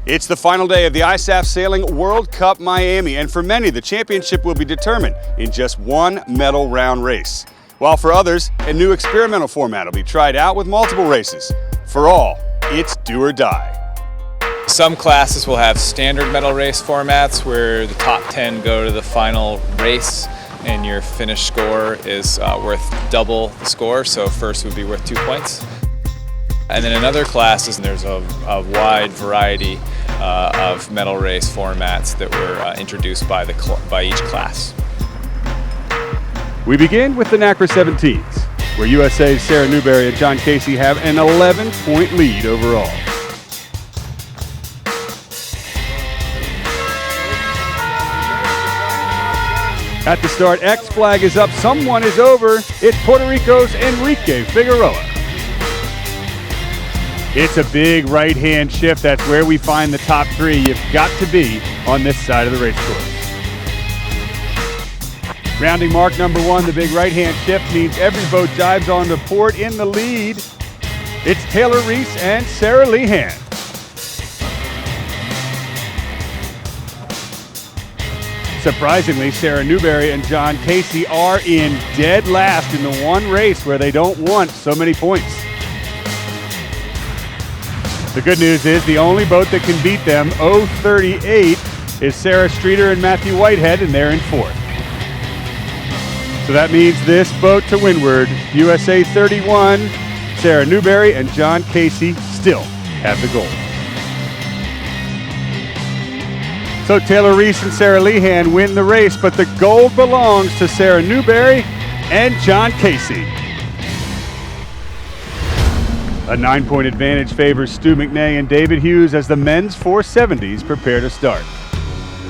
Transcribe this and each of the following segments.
It's the final day of the ISAF Sailing World Cup Miami, and for many, the championship will be determined in just one medal round race. While for others, a new experimental format will be tried out with multiple races. For all, it's do or die. Some classes will have standard medal race formats where the top 10 go to the final race and your finish score is worth double the score, so first would be worth 2 points. And then in other classes, there's a wide variety of medal race formats that were introduced by each class. We begin with the NACRA 17s, where USA's Sarah Newberry and John Casey have an 11-point lead overall. At the start, X flag is up, someone is over. It's Puerto Rico's Enrique Figueroa. It's a big right-hand shift. That's where we find the top three. You've got to be on this side of the race course. Rounding mark number one, the big right-hand shift means every boat dives onto port. In the lead, it's Taylor Reese and Sarah Lehan. Surprisingly, Sarah Newberry and John Casey are in dead last in the one race where they don't want so many points. The good news is the only boat that can beat them, 038, is Sarah Streeter and Matthew Whitehead, and they're in fourth. So that means this boat to windward, USA 31, Sarah Newberry and John Casey still have the gold. So Taylor Reese and Sarah Lehan win the race, but the gold belongs to Sarah Newberry and John Casey. A 9-point advantage favors Stu McNay and David Hughes as the men's 470s prepare to start.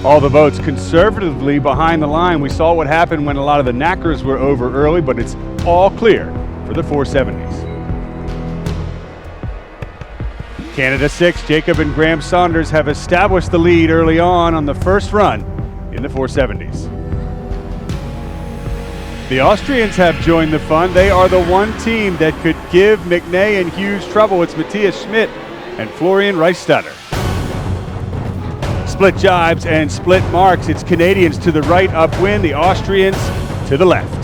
All the boats conservatively behind the line. We saw what happened when a lot of the NACRAs were over early, but it's all clear for the 470s. Canada 6, Jacob and Graham Saunders have established the lead early on the first run in the 470s. The Austrians have joined the fun. They are the one team that could give McNay and Hughes trouble. It's Matthias Schmidt and Florian Reichstatter. Split jibes and split marks. It's Canadians to the right upwind, the Austrians to the left.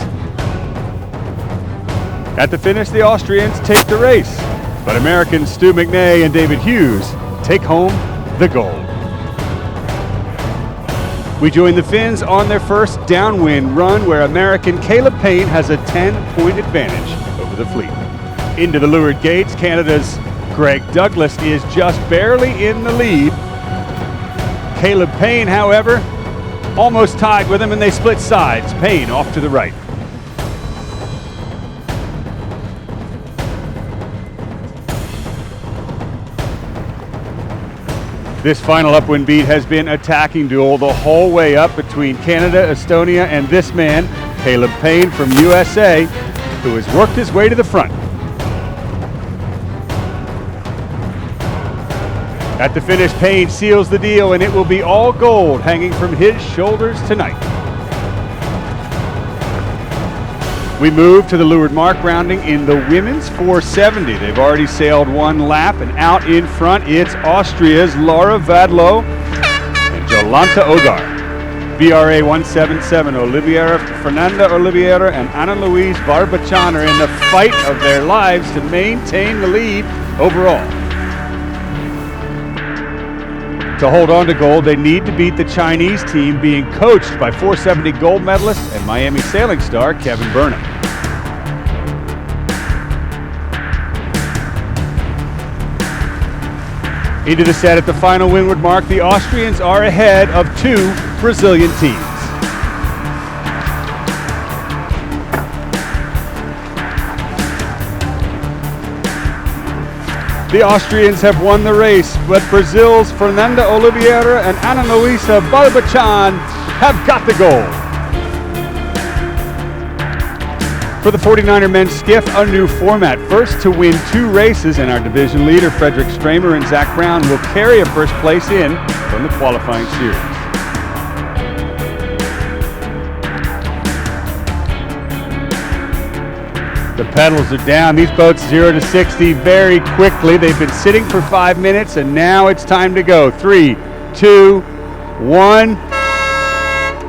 At the finish, the Austrians take the race, but Americans Stu McNay and David Hughes take home the gold. We join the Finns on their first downwind run, where American Caleb Payne has a 10-point advantage over the fleet. Into the leeward gates, Canada's Greg Douglas is just barely in the lead. Caleb Payne, however, almost tied with him, and they split sides. Payne off to the right. This final upwind beat has been attacking duel the whole way up between Canada, Estonia, and this man, Caleb Payne from USA, who has worked his way to the front. At the finish, Payne seals the deal, and it will be all gold hanging from his shoulders tonight. We move to the leeward mark, rounding in the women's 470. They've already sailed one lap, and out in front, it's Austria's Laura Vadlo and Jolanta Ogar. VRA 177, Fernanda Oliveira and Ana Luis Barbachan are in the fight of their lives to maintain the lead overall. To hold on to gold, they need to beat the Chinese team being coached by 470 gold medalist and Miami sailing star Kevin Burnham. Into the set at the final windward mark, the Austrians are ahead of two Brazilian teams. The Austrians have won the race, but Brazil's Fernanda Oliveira and Ana Luisa Barbachan have got the gold. For the 49er men's skiff, a new format. First to win two races, and our division leader, Frederick Stramer and Zach Brown, will carry a first place in from the qualifying series. The pedals are down. These boats 0 to 60 very quickly. They've been sitting for 5 minutes, and now it's time to go. 3, 2, 1.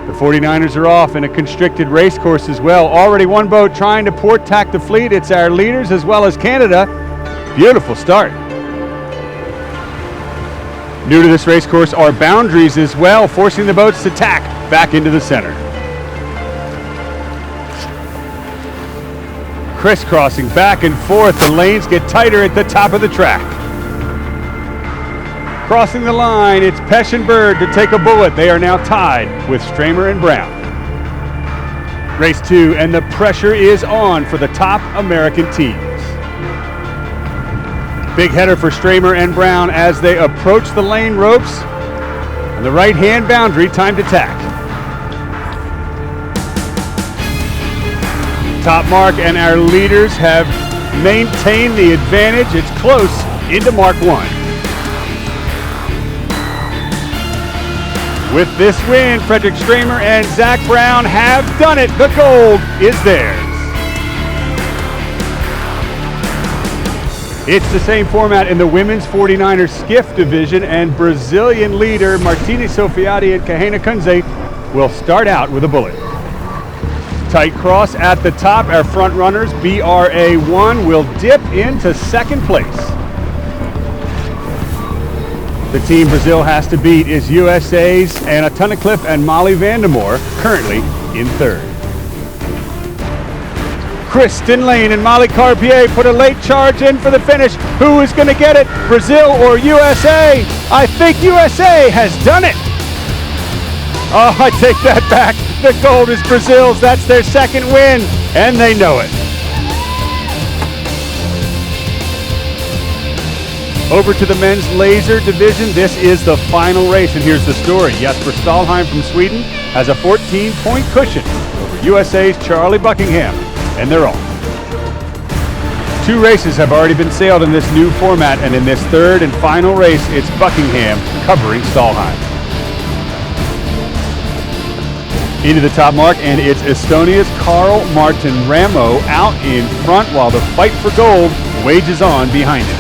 The 49ers are off in a constricted race course as well. Already one boat trying to port tack the fleet. It's our leaders as well as Canada. Beautiful start. New to this race course are boundaries as well, forcing the boats to tack back into the center. Crisscrossing back and forth, the lanes get tighter at the top of the track. Crossing the line, it's Pesh and Bird to take a bullet. They are now tied with Stramer and Brown. Race 2, and the pressure is on for the top American teams. Big header for Stramer and Brown as they approach the lane ropes. On the right-hand boundary, time to tack. Top mark and our leaders have maintained the advantage. It's close into Mark 1. With this win, Frederick Stramer and Zach Brown have done it. The gold is theirs. It's the same format in the women's 49er skiff division, and Brazilian leader Martini Sofiati and Kahena Kunze will start out with a bullet. Tight cross at the top. Our front runners, BRA1, will dip into second place. The team Brazil has to beat is USA's Anna Tunnicliffe and Molly Vandermoor, currently in third. Kristen Lane and Molly Carpier put a late charge in for the finish. Who is going to get it, Brazil or USA? I think USA has done it. Oh, I take that back. The gold is Brazil's. That's their second win, and they know it. Over to the men's laser division. This is the final race, and here's the story. Jesper Stalheim from Sweden has a 14-point cushion over USA's Charlie Buckingham, and they're off. 2 races have already been sailed in this new format, and in this third and final race, it's Buckingham covering Stalheim. Into the top mark, and it's Estonia's Carl Martin Ramo out in front while the fight for gold wages on behind him.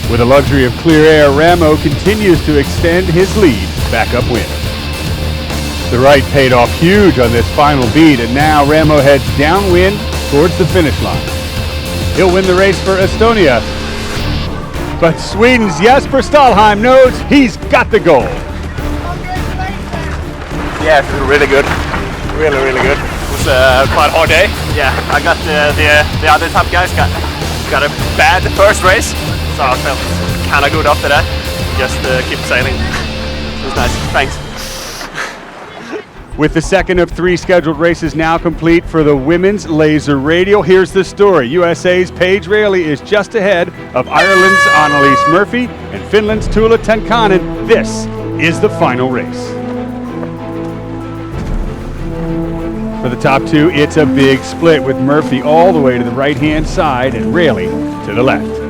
With the luxury of clear air, Ramo continues to extend his lead back upwind. The right paid off huge on this final beat, and now Ramo heads downwind towards the finish line. He'll win the race for Estonia, but Sweden's Jesper Stalheim knows he's got the gold. Yeah, it was really good. Really, really good. It was quite a hard day. Yeah, I got the other top guys got a bad first race, so I felt kind of good after that. Just keep sailing. It was nice. Thanks. With the second of 3 scheduled races now complete for the women's laser radial, here's the story. USA's Paige Raley is just ahead of Ireland's Annalise Murphy and Finland's Tuula Tenkanen. This is the final race. For the top 2, it's a big split with Murphy all the way to the right-hand side and Raley to the left.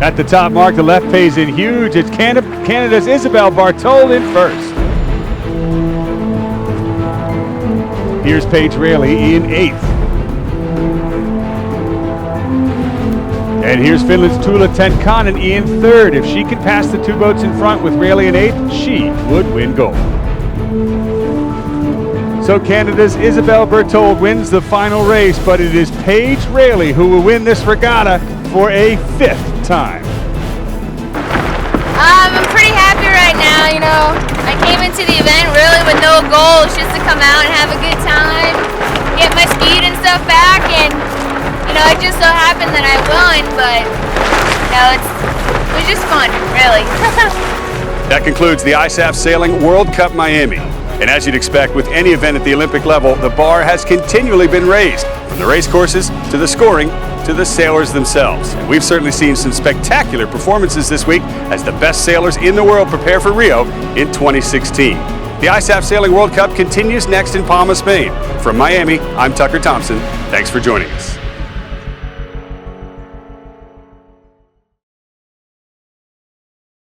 At the top mark, the left pays in huge. It's Canada's Isabelle Barthold in first. Here's Paige Raley in 8th. And here's Finland's Tuula Tenkanen in 3rd. If she can pass the 2 boats in front with Raley in 8th, she would win gold. So Canada's Isabelle Barthold wins the final race, but it is Paige Raley who will win this regatta for a 5th time. I'm pretty happy right now, you know. I came into the event really with no goals, just to come out and have a good time, get my speed and stuff back, and you know, it just so happened that I won, but you know, it was just fun, really. That concludes the ISAF Sailing World Cup Miami. And as you'd expect with any event at the Olympic level, the bar has continually been raised, from the race courses to the scoring to the sailors themselves. And we've certainly seen some spectacular performances this week as the best sailors in the world prepare for Rio in 2016. The ISAF Sailing World Cup continues next in Palma, Spain. From Miami, I'm Tucker Thompson. Thanks for joining us.